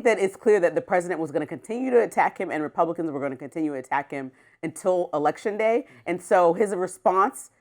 that it's clear that the president was going to continue to attack him and Republicans were going to continue to attack him until Election Day. And so his response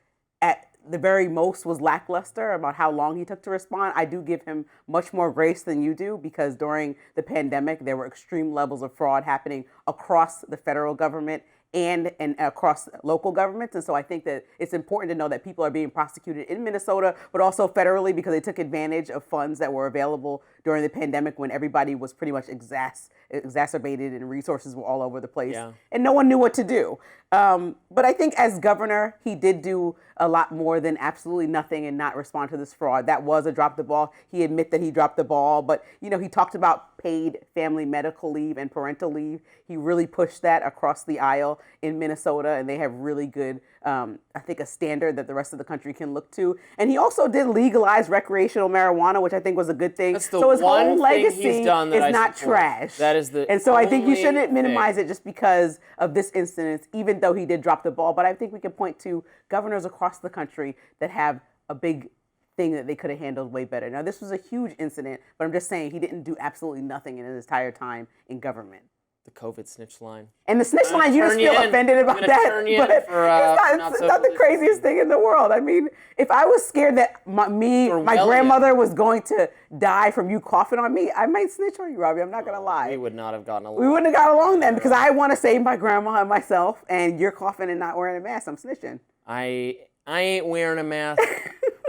at the very most was lackluster about how long he took to respond. I do give him much more grace than you do because during the pandemic, there were extreme levels of fraud happening across the federal government and across local governments. And so I think that it's important to know that people are being prosecuted in Minnesota, but also federally because they took advantage of funds that were available during the pandemic when everybody was pretty much exacerbated and resources were all over the place and no one knew what to do. But I think as governor, he did do a lot more than absolutely nothing and not respond to this fraud. That was a drop the ball. He admitted that he dropped the ball, but he talked about paid family medical leave and parental leave. He really pushed that across the aisle in Minnesota, and they have really good, I think, a standard that the rest of the country can look to. And he also did legalize recreational marijuana, which I think was a good thing. So his whole legacy is not trash. That is the And so I think you shouldn't minimize it just because of this incident, even though he did drop the ball. But I think we can point to governors across the country that have a big thing that they could have handled way better. Now, this was a huge incident, but I'm just saying he didn't do absolutely nothing in his entire time in government. The COVID snitch line. And the snitch line, you just feel offended about that. But it's not the craziest thing in the world. I mean, if I was scared that my grandmother was going to die from you coughing on me, I might snitch on you, Robbie. I'm not going to lie. We would not have gotten along. We wouldn't have got along then because I want to save my grandma and myself, and you're coughing and not wearing a mask. I'm snitching. I ain't wearing a mask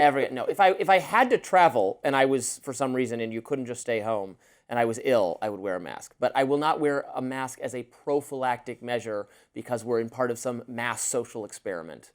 ever. No, if I had to travel and I was, for some reason, and you couldn't just stay home, and I was ill, I would wear a mask. But I will not wear a mask as a prophylactic measure because we're in part of some mass social experiment.